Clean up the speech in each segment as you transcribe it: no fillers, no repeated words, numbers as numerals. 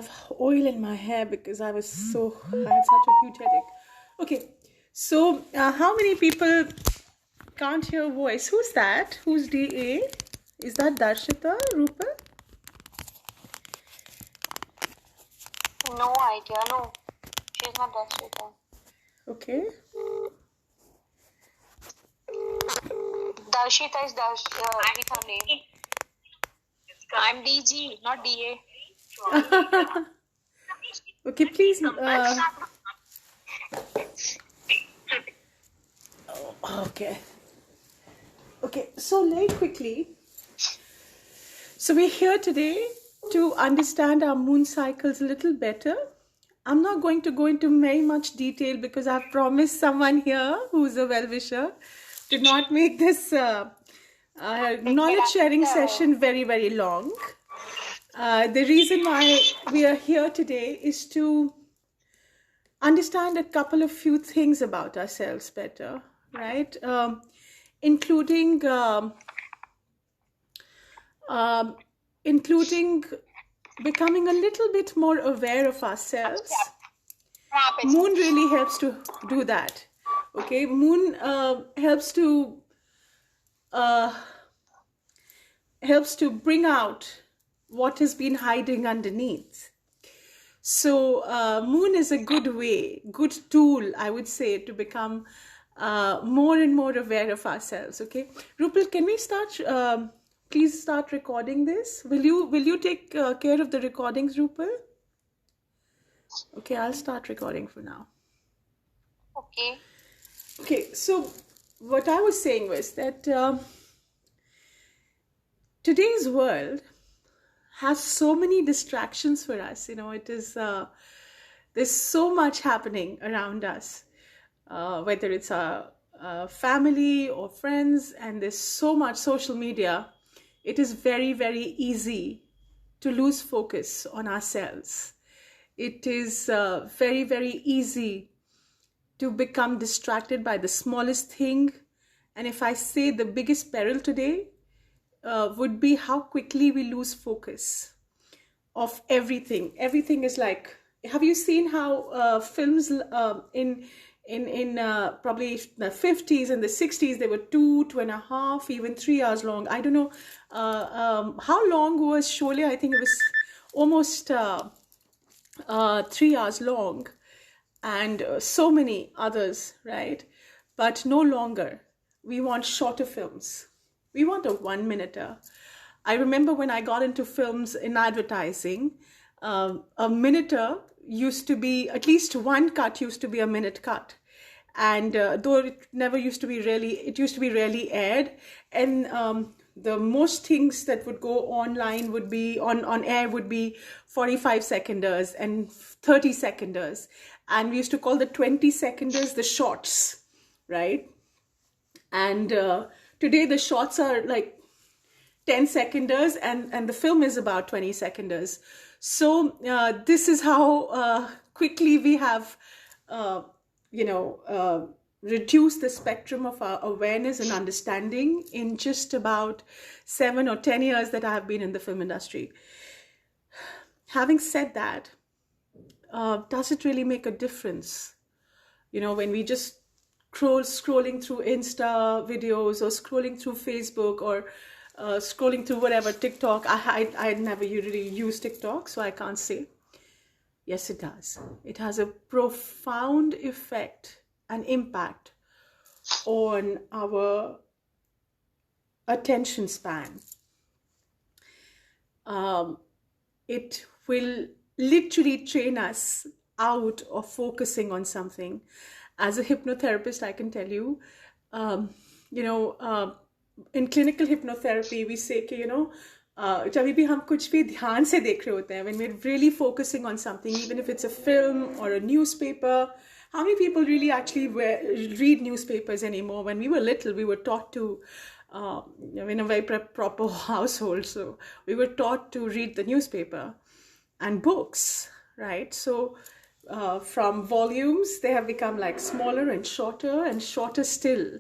have oil in my hair because I had such a huge headache. Okay, so how many people can't hear voice? Who's that? Who's DA? Is that Darshita, Rupal? No idea. No, she's not Darshita. Okay. Darshita is with her name. I'm DG, not DA. Okay, please. Okay. Okay, so very quickly. So we're here today to understand our moon cycles a little better. I'm not going to go into very much detail because I've promised someone here who's a well-wisher to not make this knowledge sharing session very, very long. The reason why we are here today is to understand a couple of few things about ourselves better, right? Including becoming a little bit more aware of ourselves. Moon really helps to do that. Okay, moon helps to bring out what has been hiding underneath. So moon is a good tool, I would say, to become more and more aware of ourselves. Okay, Rupal, can we start? Please start recording this. Will you take care of the recordings, Rupal? Okay, I'll start recording for now. Okay. Okay, so what I was saying was that today's world has so many distractions for us. You know, it is there's so much happening around us, whether it's our family or friends, and there's so much social media. It is very, very easy to lose focus on ourselves. It is very, very easy to become distracted by the smallest thing. And if I say the biggest peril today would be how quickly we lose focus of everything. Everything is like, have you seen how films in probably the 50s and the 60s, they were 2.5, even 3 hours long. I don't know how long was Sholay. I think it was almost 3 hours long, and so many others, right? But no longer. We want shorter films. We want a 1-minuter. I remember when I got into films in advertising, a minuter used to be, at least one cut used to be a minute cut. And though it never used to be really, it used to be rarely aired. And the most things that would go online would be, on air would be 45 seconders and 30 seconders. And we used to call the 20 seconders the shorts, right? And today the shorts are like 10 seconders and the film is about 20 seconders. So this is how quickly we have, reduced the spectrum of our awareness and understanding in just about 7 or 10 years that I have been in the film industry. Having said that, does it really make a difference? You know, when we just scrolling through Insta videos or scrolling through Facebook or scrolling through whatever, TikTok. I never really use TikTok, so I can't say. Yes, it does. It has a profound effect and impact on our attention span. It will literally train us out of focusing on something. As a hypnotherapist, I can tell you, in clinical hypnotherapy, we say कि, जब भी हम कुछ भी ध्यान से देख रहे होते हैं, when we're really focusing on something, even if it's a film or a newspaper. How many people really actually read newspapers anymore? When we were little, we were taught to, in a very proper household, so we were taught to read the newspaper and books, right? So from volumes, they have become like smaller and shorter still,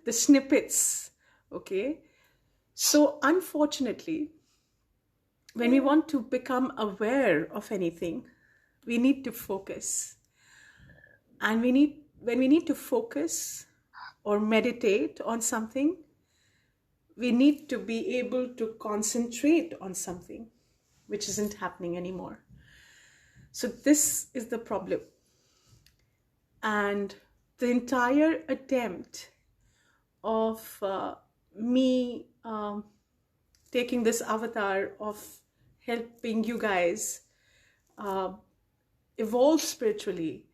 the snippets. Okay, so unfortunately, when we want to become aware of anything, we need to focus. And when we need to focus or meditate on something, we need to be able to concentrate on something, which isn't happening anymore. So this is the problem. And the entire attempt of me taking this avatar of helping you guys evolve spiritually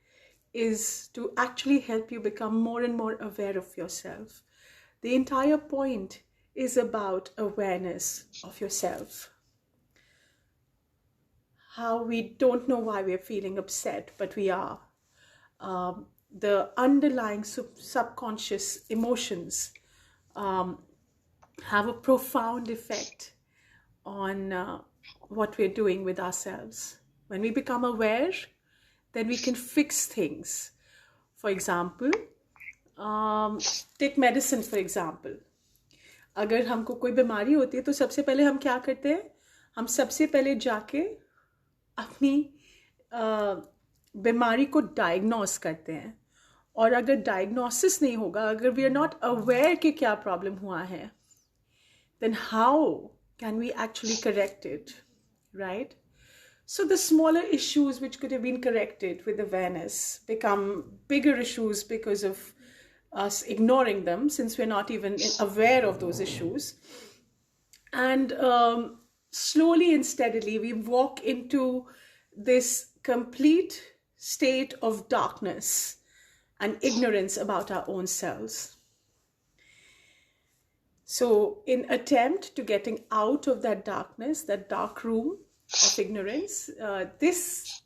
is to actually help you become more and more aware of yourself. The entire point is about awareness of yourself. How we don't know why we're feeling upset, but we are. The underlying subconscious emotions have a profound effect on what we're doing with ourselves. When we become aware, then we can fix things. For example, take medicine for example. अगर हमको कोई बीमारी होती है तो सबसे पहले हम क्या करते हैं? हम सबसे पहले जाके अपनी बीमारी को डायग्नोस करते हैं. और अगर डायग्नोसिस नहीं होगा, अगर वी आर नॉट अवेयर कि क्या प्रॉब्लम हुआ है, then how can we actually correct it, right? So the smaller issues which could have been corrected with awareness become bigger issues because of us ignoring them, since we're not even aware of those issues. And slowly and steadily we walk into this complete state of darkness and ignorance about our own selves. So in attempt to getting out of that darkness, that dark room of ignorance, this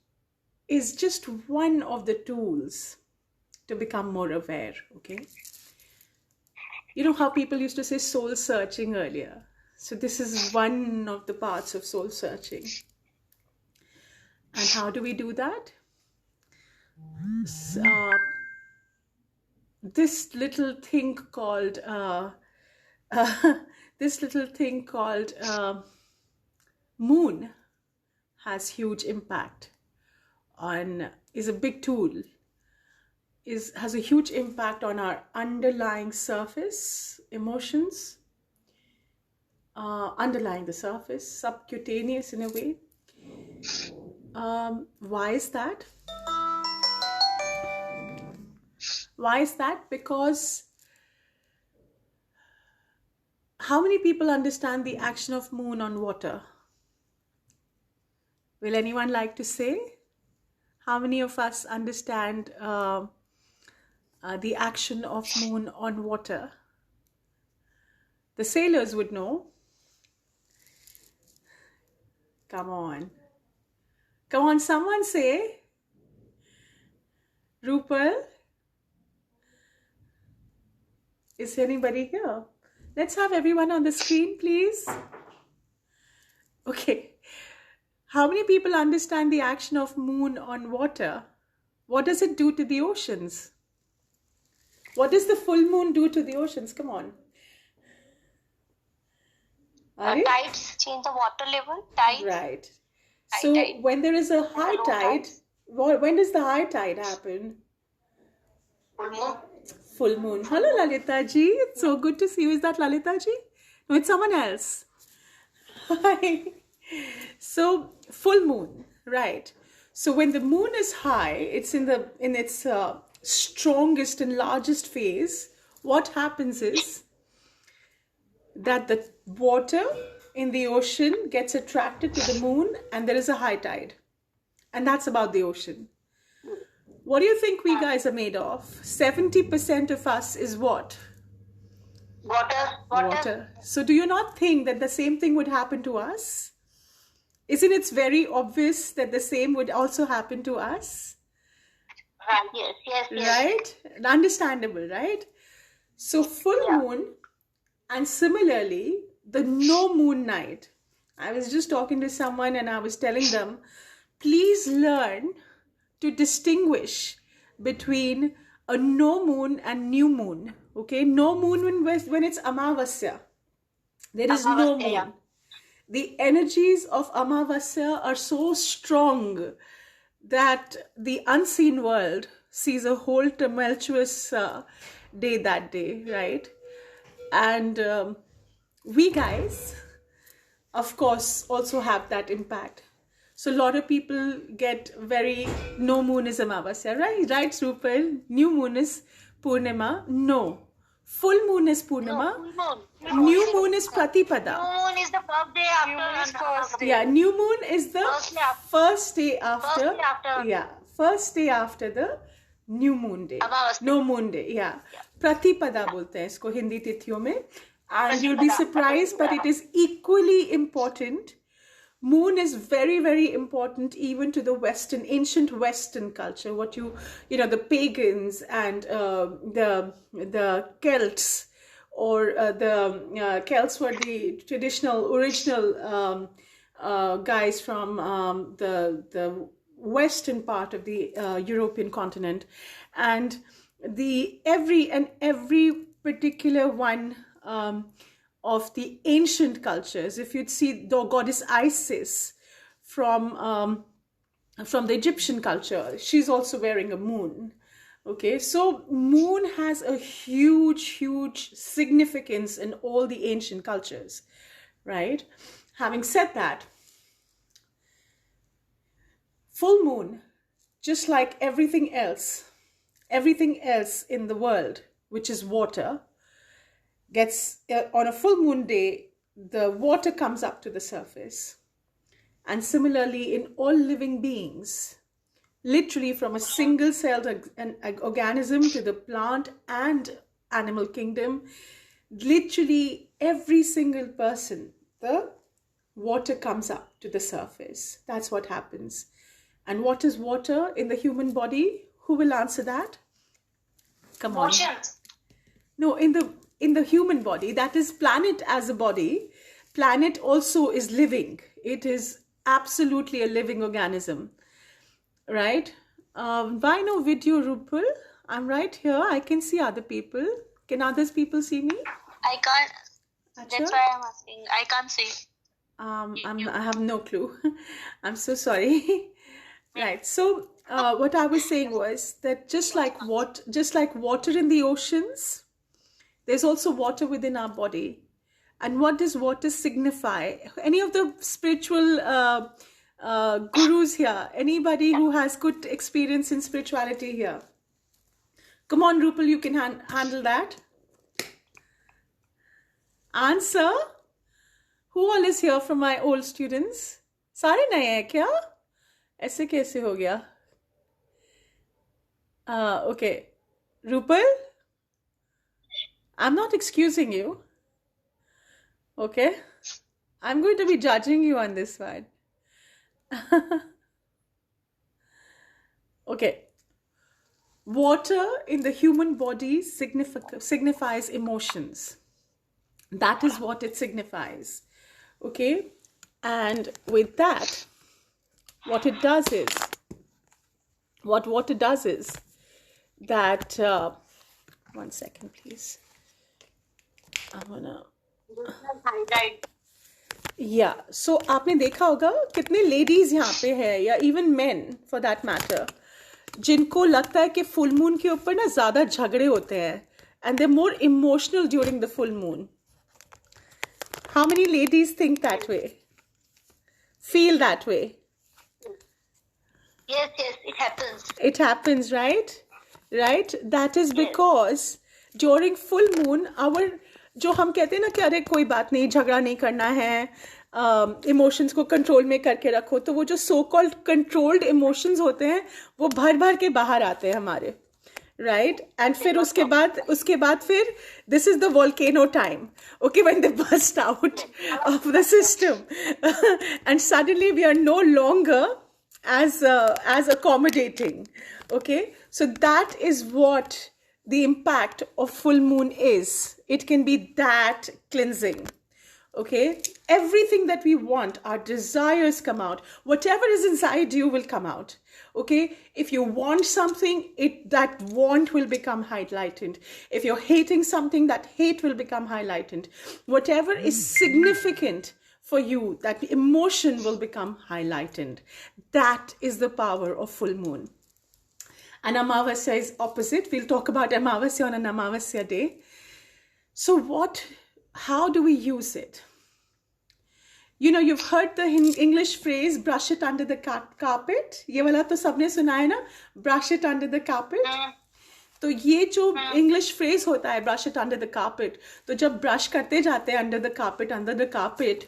is just one of the tools to become more aware, okay? You know how people used to say soul searching earlier? So this is one of the parts of soul searching. And how do we do that? This little thing called moon has huge impact on, is a big tool, has a huge impact on our underlying surface emotions, underlying the surface, subcutaneous in a way. Why is that? Why is that? Because how many people understand the action of moon on water? Will anyone like to say? How many of us understand the action of moon on water? The sailors would know. Come on. Come on, someone say. Rupal? Is anybody here? Let's have everyone on the screen, please. Okay. How many people understand the action of moon on water? What does it do to the oceans? What does the full moon do to the oceans? Come on. Tides change the water level. Tides. Right. So when there is a high tide, when does the high tide happen? Full moon. Full moon. Hello, Lalita ji. It's so good to see you. Is that Lalita ji? No, it's someone else. Hi. So full moon, right? So when the moon is high, it's in its strongest and largest phase. What happens is that the water in the ocean gets attracted to the moon, and there is a high tide, and that's about the ocean. What do you think we guys are made of? 70% of us is what? Water. So do you not think that the same thing would happen to us? Isn't it very obvious that the same would also happen to us? Right. Yes. Right? Understandable, right? So full moon, and similarly, the no moon night. I was just talking to someone and I was telling them, please learn to distinguish between a no moon and new moon. Okay? No moon when it's Amavasya. There is no moon. the energies of Amavasya are so strong that the unseen world sees a whole tumultuous day that day, right? And we guys, of course, also have that impact. So a lot of people get very, no moon is Amavasya, right? Right, Rupal? New moon is Purnima. No. Full moon is Purnima. No, full moon. New moon is Pratipada. New moon is the first day after. Yeah, new moon is the First day after. first day after. First day after. Yeah, first day after the new moon day. Amavasya. No moon day, yeah. Pratipada बोलते हैं इसको हिंदी तिथियों में. And you'll be surprised, but it is equally important. Moon is very, very important even to the Western, ancient Western culture. What you know, the pagans and the Celts, or the Celts were the traditional, original guys from the western part of the European continent, and every particular one of the ancient cultures. If you'd see the goddess Isis from the Egyptian culture, she's also wearing a moon. Okay, so moon has a huge significance in all the ancient cultures, right? Having said that, full moon, just like everything else in the world, which is water, gets on a full moon day, the water comes up to the surface. And similarly, in all living beings, literally from a single celled organism to the plant and animal kingdom, literally every single person, the water comes up to the surface. That's what happens. And what is water in the human body? Who will answer that? Come on. Oceans. No, in the human body, that is planet as a body. Planet also is living. It is absolutely a living organism, right? Why no video, Rupal? I'm right here. I can see other people. Can others people see me? I can't. Acha? That's why I'm asking. I can't see. I have no clue. I'm so sorry. Right. So what I was saying was that just like water in the oceans, there's also water within our body. And what does water signify? Any of the spiritual gurus here? Anybody who has good experience in spirituality here? Come on, Rupal, you can handle that. Answer. Who all is here from my old students? सारे नए हैं क्या? ऐसे कैसे हो गया? Okay. Rupal? I'm not excusing you. Okay? I'm going to be judging you on this one. Okay. Water in the human body signifies emotions. That is what it signifies. Okay? And with that, what water does is that, one second, please. I wanna. Yeah, so आपने देखा होगा कितने ladies यहाँ पे है, या even men for that matter, जिनको लगता है कि full moon के ऊपर ना ज़्यादा झगड़े होते हैं, and they're more emotional during the full moon. How many ladies think that way? Feel that way? Yes, it happens. It happens, right? Right? That is because during full moon, our जो हम कहते हैं ना कि अरे कोई बात नहीं, झगड़ा नहीं करना है, इमोशंस को कंट्रोल में करके रखो, तो वो जो सो कॉल्ड कंट्रोल्ड इमोशंस होते हैं वो भर के बाहर आते हैं हमारे, राइट? एंड फिर उसके बाद फिर this is the volcano time, okay, when they burst out of the system and suddenly we are no longer as accommodating. Okay, so that is what the impact of full moon is. It can be that cleansing. Okay, everything that we want, our desires come out. Whatever is inside you will come out. Okay, if you want something, that want will become highlighted. If you're hating something, that hate will become highlighted. Whatever is significant for you, that emotion will become highlighted. That is the power of full moon. And Amavasya is opposite. We'll talk about Amavasya on an Amavasya day. So how do we use it? You know, you've heard the English phrase, brush it under the carpet. ये वाला तो सबने सुना है ना, brush it under the carpet. तो ये जो इंग्लिश फ्रेज होता है, brush it under the carpet, तो जब ब्रश करते जाते हैं अंडर द कार्पेट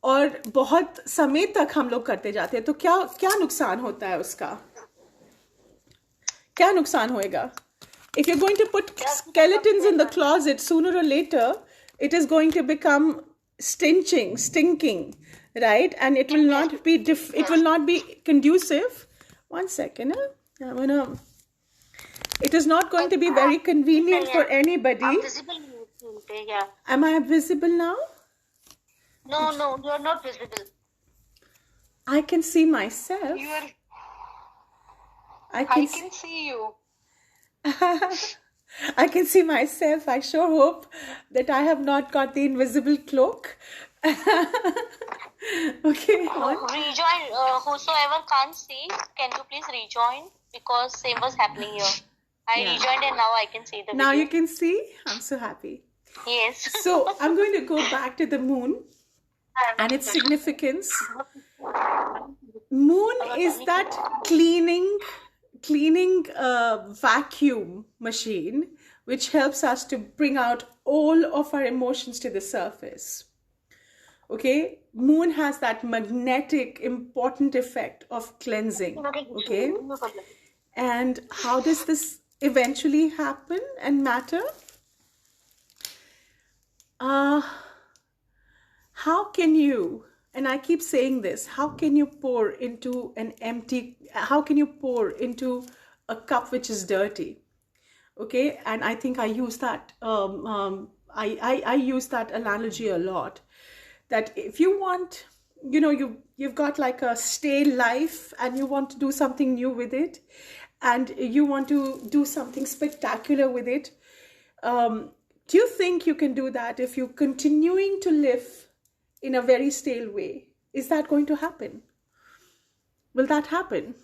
और बहुत समय तक हम लोग करते जाते हैं, तो क्या क्या नुकसान होता है उसका? क्या नुकसान होएगा? If you're going to put skeletons in the closet, sooner or later it is going to become stinking, right? And it will not be conducive. One second, it is not going to be very convenient for anybody. I'm visible. Yeah. Am I visible now? No, you're not visible. I can see myself. I can see you. I can see myself. I sure hope that I have not got the invisible cloak. Okay. Rejoin. Whosoever can't see, can you please rejoin? Because same was happening here. I rejoined and now I can see the Now video. you can see? I'm so happy. Yes. So I'm going to go back to the moon and its significance. Moon is that cleaning vacuum machine which helps us to bring out all of our emotions to the surface. Okay, moon has that magnetic important effect of cleansing. Okay, and how does this eventually happen and matter? How can you, and I keep saying this, how can you pour into a cup which is dirty? Okay, and I think I use that I use that analogy a lot, that if you want, you know, you've got like a stale life and you want to do something new with it, and you want to do something spectacular with it, do you think you can do that if you're continuing to live in a very stale way? Is that going to happen? Will that happen?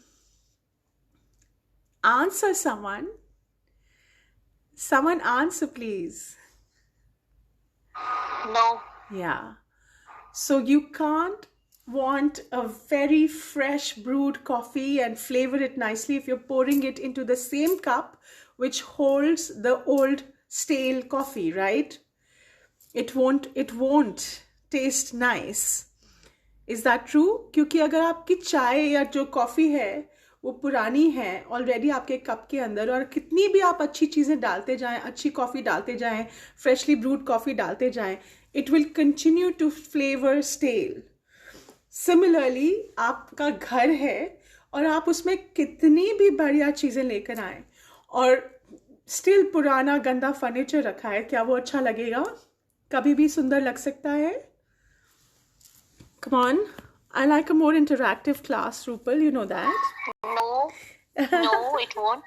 Answer, someone. Someone answer, please. No. Yeah. So you can't want a very fresh brewed coffee and flavor it nicely if you're pouring it into the same cup which holds the old stale coffee, right? It won't taste nice. Is that true? क्योंकि अगर आपकी चाय या जो coffee है वो पुरानी है ऑलरेडी आपके कप के अंदर, और कितनी भी आप अच्छी चीजें डालते जाएं, अच्छी कॉफी डालते जाएं, फ्रेशली ब्रूड कॉफी डालते जाएं, it will continue to flavor stale. Similarly, आपका घर है और आप उसमें कितनी भी बढ़िया चीजें लेकर आए और स्टिल पुराना गंदा फर्नीचर रखा है, क्या वो अच्छा लगेगा? कभी भी सुंदर लग सकता है? Come on, I like a more interactive class, Rupal, you know that. No, it won't.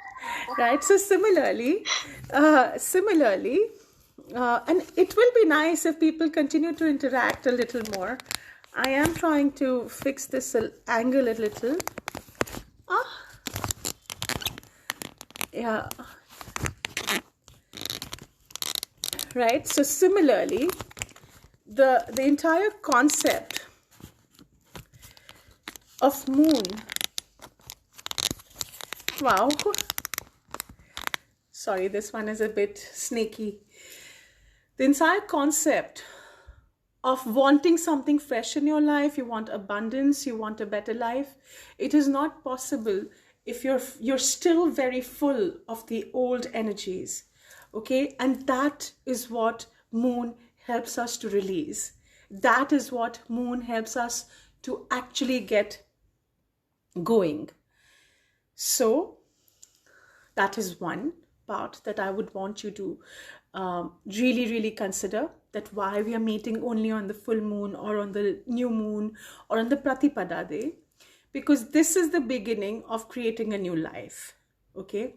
Right, so similarly, and it will be nice if people continue to interact a little more. I am trying to fix this angle a little. Yeah. Right, so similarly, the entire concept of moon. Wow. Sorry, this one is a bit snaky. The entire concept of wanting something fresh in your life, you want abundance, you want a better life, it is not possible if you're still very full of the old energies. Okay, and that is what moon helps us to release. That is what moon helps us to actually get going. So that is one part that I would want you to really consider, that why we are meeting only on the full moon or on the new moon or on the Pratipada day, because this is the beginning of creating a new life. Okay.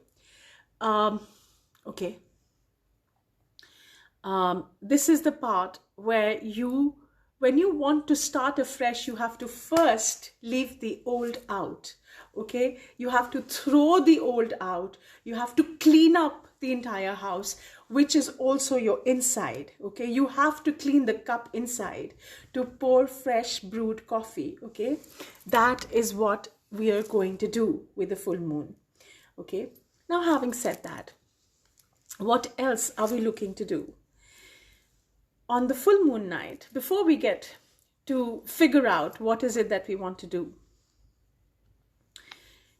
This is the part where you when you want to start afresh, you have to first leave the old out. Okay, you have to throw the old out. You have to clean up the entire house, which is also your inside. Okay, you have to clean the cup inside to pour fresh brewed coffee. Okay, that is what we are going to do with the full moon. Okay, now having said that, what else are we looking to do on the full moon night before we get to figure out what is it that we want to do?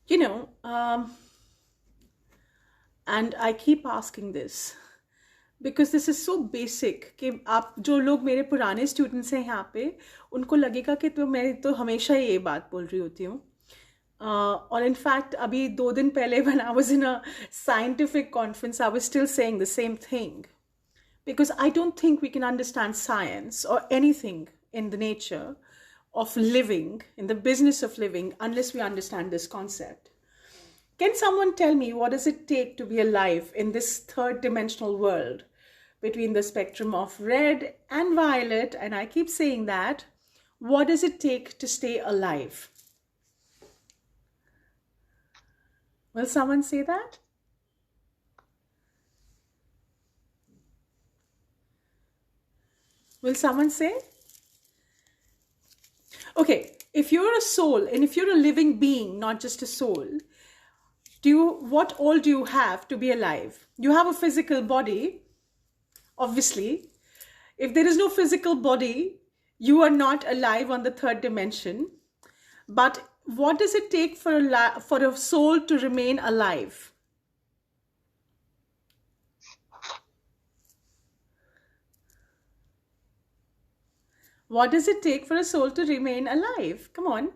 You know, and I keep asking this because this is so basic कि आप जो लोग मेरे पुराने students हैं यहाँ पे, उनको लगेगा कि तो मैं तो हमेशा ये बात बोल रही होती हूँ. और इनफैक्ट अभी 2 दिन पहले when I was in a scientific conference, I was still saying the same thing. Because I don't think we can understand science or anything in the nature of living, in the business of living, unless we understand this concept. Can someone tell me what does it take to be alive in this third dimensional world between the spectrum of red and violet? And I keep saying that. What does it take to stay alive? Will someone say that? Will someone say? Okay, if you're a soul and if you're a living being, not just a soul, what all do you have to be alive? You have a physical body, obviously. If there is no physical body, you are not alive on the third dimension. But what does it take for a soul to remain alive? What does it take for a soul to remain alive? Come on.